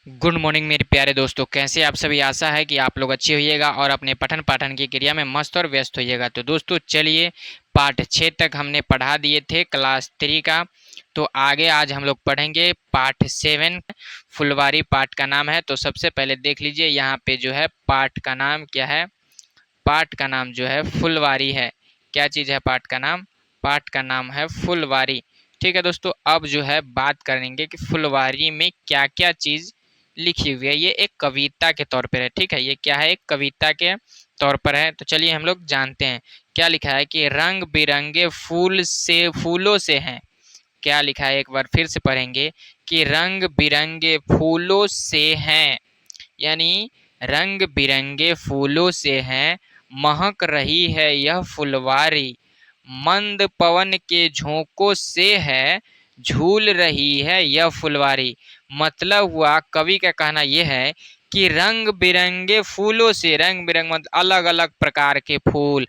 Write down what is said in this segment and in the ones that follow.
Good morning मेरे प्यारे दोस्तों, कैसे आप सभी। आशा है कि आप लोग अच्छे होइएगा और अपने पठन पाठन की क्रिया में मस्त और व्यस्त होइएगा। तो दोस्तों चलिए, पाठ 6 तक हमने पढ़ा दिए थे क्लास 3 का। तो आगे आज हम लोग पढ़ेंगे पाठ 7। फुलवारी पाठ का नाम है। तो सबसे पहले देख लीजिए यहाँ पे जो है पाठ का नाम क्या है। पाठ का नाम जो है फुलवारी है। क्या चीज़ है पाठ का नाम? पाठ का नाम है फुलवारी। ठीक है दोस्तों, अब जो है बात करेंगे कि फुलवारी में क्या क्या चीज़ लिखी हुई है। ये एक कविता के तौर पर है। ठीक है, ये क्या है? एक कविता के तौर पर है। तो चलिए हम लोग जानते हैं क्या लिखा है कि रंग बिरंगे फूलों से हैं। क्या लिखा है एक बार फिर से पढ़ेंगे कि रंग बिरंगे फूलों से हैं, यानी रंग बिरंगे फूलों से हैं, महक रही है यह फुलवारी, मंद पवन के झोंकों से है, झूल रही है यह फुलवारी। मतलब हुआ, कवि का कहना यह है कि रंग बिरंगे फूलों से, रंग बिरंग मतलब अलग अलग प्रकार के फूल,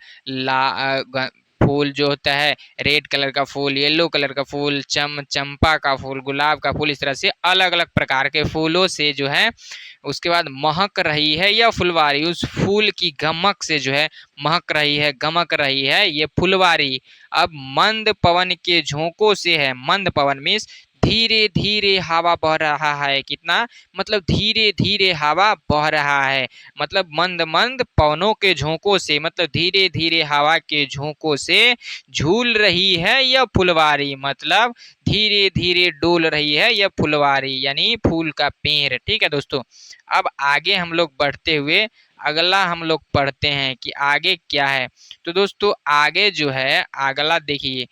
फूल जो होता है रेड कलर का फूल, येलो कलर का फूल, चंपा का फूल, गुलाब का फूल, इस तरह से अलग अलग प्रकार के फूलों से जो है उसके बाद महक रही है यह फुलवारी। उस फूल की गमक से जो है महक रही है, गमक रही है ये फुलवारी। अब मंद पवन के झोंकों से है। मंद पवन मीन्स धीरे धीरे हवा बह रहा है। कितना? मतलब धीरे धीरे हवा बह रहा है। मतलब मंद मंद पवनों के झोंकों से, मतलब धीरे धीरे हवा के झोंकों से झूल रही है यह फुलवारी। मतलब धीरे धीरे डोल रही है यह फुलवारी, यानी फूल का पेड़। ठीक है दोस्तों, अब आगे हम लोग बढ़ते हुए अगला हम लोग पढ़ते हैं कि आगे क्या है। तो दोस्तों आगे जो है अगला देखिए,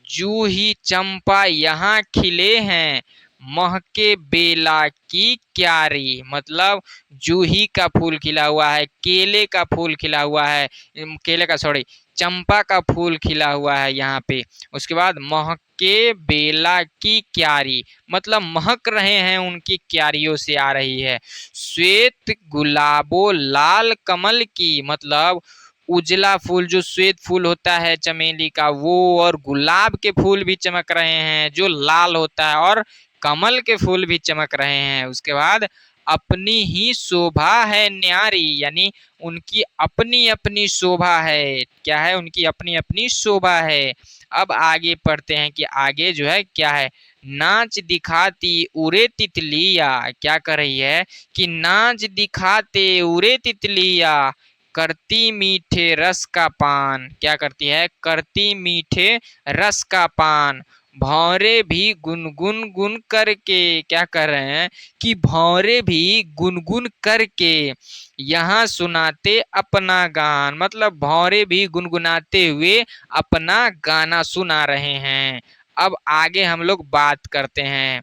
जूही चंपा यहाँ खिले हैं, महके बेला की क्यारी। मतलब जूही का फूल खिला हुआ है, केले का फूल खिला हुआ है, केले का सॉरी चंपा का फूल खिला हुआ है यहाँ पे। उसके बाद महके बेला की क्यारी, मतलब महक रहे हैं, उनकी क्यारियों से आ रही है। श्वेत गुलाबो लाल कमल की, मतलब उजला फूल जो श्वेत फूल होता है चमेली का वो, और गुलाब के फूल भी चमक रहे हैं जो लाल होता है, और कमल के फूल भी चमक रहे हैं। उसके बाद अपनी ही शोभा है न्यारी, यानी उनकी अपनी अपनी शोभा है। क्या है? उनकी अपनी अपनी शोभा है। अब आगे पढ़ते हैं कि आगे जो है क्या है। नाच दिखाती उरे तितलिया, क्या कर रही है कि नाच दिखाते उरे तितलिया, करती मीठे रस का पान। क्या करती है? करती मीठे रस का पान। भौरे भी गुनगुन गुन करके, क्या कर रहे हैं कि भौरे भी गुनगुन करके यहाँ सुनाते अपना गान। मतलब भौरे भी गुनगुनाते हुए अपना गाना सुना रहे हैं। अब आगे हम लोग बात करते हैं।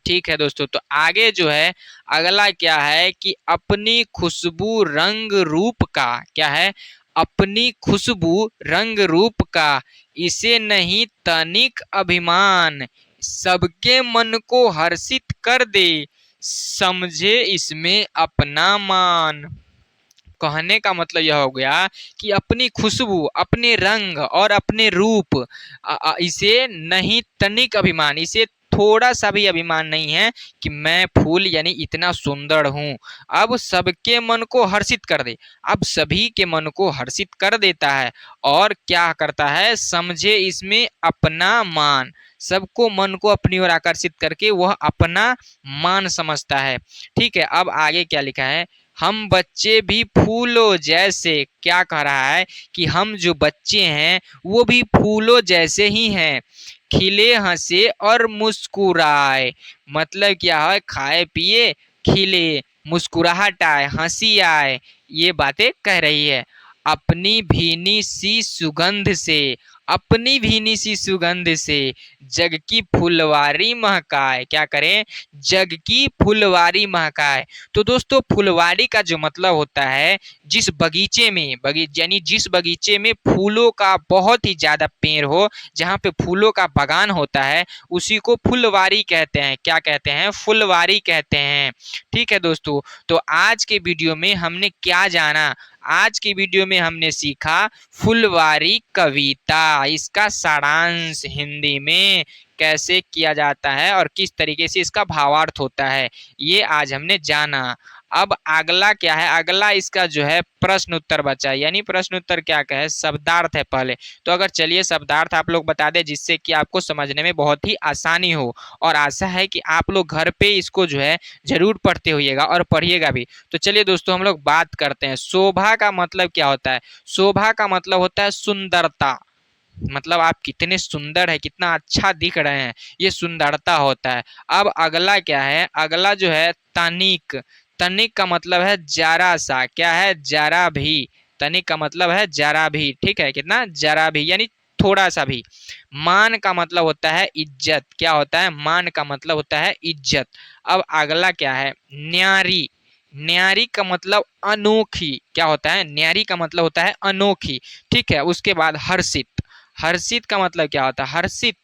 ठीक है दोस्तों, तो आगे जो है अगला क्या है कि अपनी खुशबू रंग रूप का, क्या है? अपनी खुशबू रंग रूप का, इसे नहीं तनिक अभिमान, सबके मन को हर्षित कर दे, समझे इसमें अपना मान। कहने का मतलब यह हो गया कि अपनी खुशबू, अपने रंग और अपने रूप, इसे नहीं तनिक अभिमान, इसे थोड़ा सा भी अभिमान नहीं है कि मैं फूल यानी इतना सुंदर हूँ। अब सबके मन को हर्षित कर दे, अब सभी के मन को हर्षित कर देता है। और क्या करता है? समझे इसमें अपना मान, सबको मन को अपनी ओर आकर्षित करके वह अपना मान समझता है। ठीक है, अब आगे क्या लिखा है। हम बच्चे भी फूलों जैसे, क्या कह रहा है कि हम जो बच्चे हैं वो भी फूलों जैसे ही हैं, खिले हंसे और मुस्कुराए। मतलब क्या है? खाए पिए, खिले, मुस्कुराहट आए, हंसी आए, ये बातें कह रही है। अपनी भीनी सी सुगंध से, अपनी भीनी सी सुगंध से जग की फुलवारी महकाए। क्या करें? जग की फुलवारी महकाए। तो दोस्तों फुलवारी का जो मतलब होता है, जिस बगीचे में, यानी जिस बगीचे में फूलों का बहुत ही ज्यादा पेड़ हो, जहाँ पे फूलों का बागान होता है, उसी को फुलवारी कहते हैं। क्या कहते हैं? फुलवारी कहते हैं। ठीक है दोस्तों, तो आज के वीडियो में हमने क्या जाना? आज की वीडियो में हमने सीखा फुलवारी कविता, इसका सारांश हिंदी में कैसे किया जाता है और किस तरीके से इसका भावार्थ होता है, ये आज हमने जाना। अब अगला क्या है, अगला इसका जो है प्रश्न उत्तर बचा है। यानी प्रश्न उत्तर क्या है, शब्दार्थ है पहले। तो अगर चलिए शब्दार्थ आप लोग बता दें, जिससे कि आपको समझने में बहुत ही आसानी हो, और आशा है कि आप लोग घर पे इसको जो है जरूर पढ़ते होइएगा और पढ़िएगा भी। तो चलिए दोस्तों हम लोग बात करते हैं, शोभा का मतलब क्या होता है। शोभा का मतलब होता है सुंदरता, मतलब आप कितने सुंदर है, कितना अच्छा दिख रहे हैं, ये सुंदरता होता है। अब अगला क्या है, अगला जो है तनिक। तनिक का मतलब है जरा सा, क्या है, जरा भी। तनिक का मतलब है जरा भी, ठीक है, कितना, जरा भी यानी थोड़ा सा भी। मान का मतलब होता है इज्जत, क्या होता है, मान का मतलब होता है इज्जत। अब अगला क्या है, न्यारी। न्यारी का मतलब अनोखी, क्या होता है, न्यारी का मतलब होता है अनोखी, ठीक है। उसके बाद हर्षित। हर्षित का मतलब क्या होता है, हर्षित,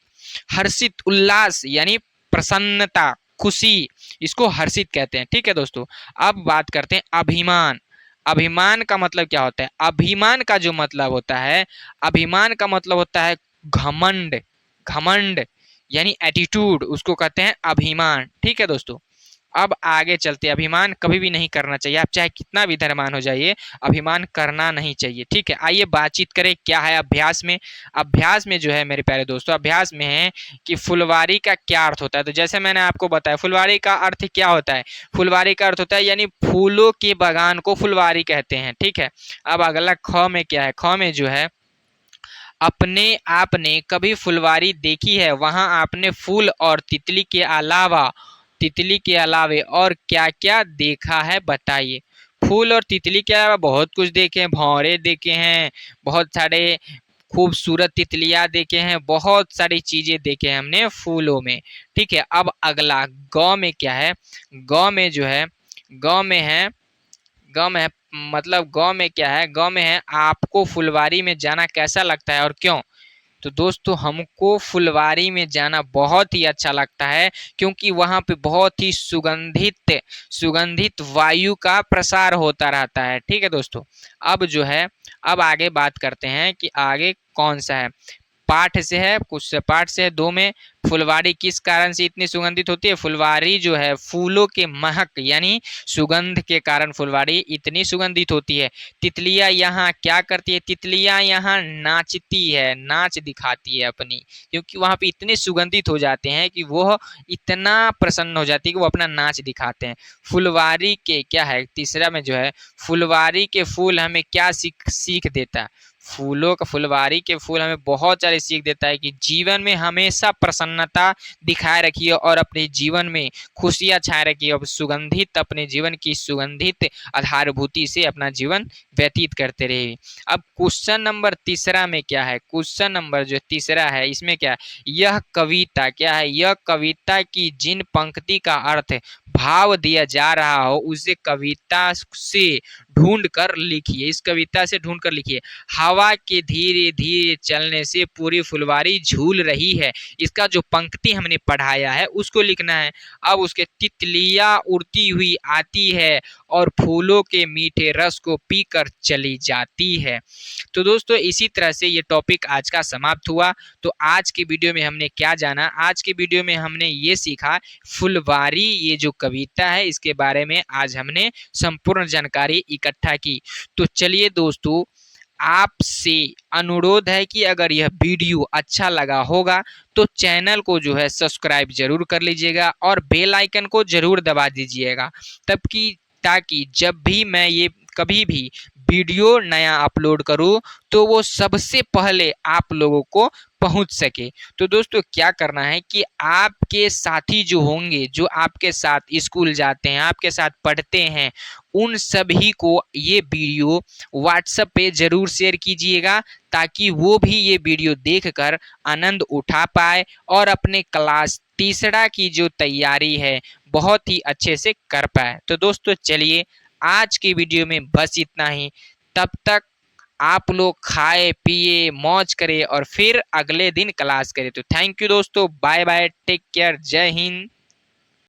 हर्षित उल्लास यानी प्रसन्नता, खुशी, इसको हर्षित कहते हैं, ठीक है दोस्तों। अब बात करते हैं अभिमान। अभिमान का मतलब क्या होता है, अभिमान का जो मतलब होता है, अभिमान का मतलब होता है घमंड। घमंड यानी एटीट्यूड, उसको कहते हैं अभिमान, ठीक है दोस्तों। अब आगे चलते, अभिमान कभी भी नहीं करना चाहिए, आप चाहे कितना भी धनवान हो जाइए, अभिमान करना नहीं चाहिए, ठीक है। आइए बातचीत करें क्या है अभ्यास में। अभ्यास में जो है मेरे प्यारे दोस्तों, अभ्यास में है कि फुलवारी का क्या अर्थ होता है। तो जैसे मैंने आपको बताया, फुलवारी का अर्थ क्या होता है, फुलवारी का अर्थ होता है यानी फूलों के बागान को फुलवारी कहते हैं, ठीक है। अब अगला ख में क्या है, ख में जो है, अपने आपने कभी फुलवारी देखी है, वहां आपने फूल और तितली के अलावा, तितली के अलावे और क्या क्या देखा है बताइए। फूल और तितली के अलावा बहुत कुछ देखे हैं, भंवरे देखे हैं, बहुत सारे खूबसूरत तितलियां देखे हैं, बहुत सारी चीजें देखे हैं हमने फूलों में, ठीक है। अब अगला गौ में क्या है, गौ में जो है, गौ में है, गौ में है, मतलब गौ में क्या है, गौ में है आपको फुलवारी में जाना कैसा लगता है और क्यों। तो दोस्तों हमको फुलवारी में जाना बहुत ही अच्छा लगता है, क्योंकि वहां पे बहुत ही सुगंधित सुगंधित वायु का प्रसार होता रहता है, ठीक है दोस्तों। अब जो है, अब आगे बात करते हैं कि आगे कौन सा है। पाठ से है, कुछ पाठ से है, दो में, फुलवारी किस कारण से इतनी सुगंधित होती है। फुलवारी जो है फूलों के महक यानी सुगंध के कारण फुलवारी इतनी सुगंधित होती है। तितलियां यहाँ क्या करती है, तितलियां यहाँ नाचती है, नाच दिखाती है अपनी, क्योंकि वहां पे इतने सुगंधित हो जाते हैं कि वो इतना प्रसन्न हो जाती है कि वो अपना नाच दिखाते हैं। फुलवारी के क्या है, तीसरा में जो है, फुलवारी के फूल हमें क्या सीख सीख देता है। फूलों का, फुलवारी के फूल हमें बहुत सारी सीख देता है कि जीवन में हमेशा प्रसन्नता दिखाए रखिए और अपने जीवन में खुशियां छाए रखिए, और सुगंधित, अपने जीवन की सुगंधित आधारभूति से अपना जीवन व्यतीत करते रहिए। अब क्वेश्चन नंबर तीसरा में क्या है, क्वेश्चन नंबर जो तीसरा है इसमें क्या है, यह कविता क्या है, यह कविता की जिन पंक्ति का अर्थ भाव दिया जा रहा हो उसे कविता से ढूंढ कर लिखिए, इस कविता से ढूंढ कर लिखिए। हवा के धीरे धीरे चलने से पूरी फुलवारी झूल रही है, इसका जो पंक्ति हमने पढ़ाया है उसको लिखना है। अब उसके, तितलियां उड़ती हुई आती है और फूलों के मीठे रस को पीकर चली जाती है। तो दोस्तों इसी तरह से ये टॉपिक आज का समाप्त हुआ। तो आज की वीडियो में हमने क्या जाना, आज की वीडियो में हमने ये सीखा, फुलवारी ये जो कविता है इसके बारे में आज हमने संपूर्ण जानकारी इकट्ठा की। तो चलिए दोस्तों, आपसे अनुरोध है कि अगर यह वीडियो अच्छा लगा होगा तो चैनल को जो है सब्सक्राइब जरूर कर लीजिएगा और बेल आइकन को जरूर दबा दीजिएगा, तब कि ताकि जब भी मैं ये कभी भी वीडियो नया अपलोड करूं तो वो सबसे पहले आप लोगों को पहुंच सके। तो दोस्तों क्या करना है कि आपके साथी जो होंगे, जो आपके साथ स्कूल जाते हैं, आपके साथ पढ़ते हैं, उन सभी को ये वीडियो व्हाट्सएप पे जरूर शेयर कीजिएगा, ताकि वो भी ये वीडियो देखकर आनंद उठा पाए और अपने क्लास तीसरा की जो तैयारी है बहुत ही अच्छे से कर पाए। तो दोस्तों चलिए आज की वीडियो में बस इतना ही, तब तक आप लोग खाए पिए मौज करें और फिर अगले दिन क्लास करें। तो थैंक यू दोस्तों, बाय बाय, टेक केयर, जय हिंद।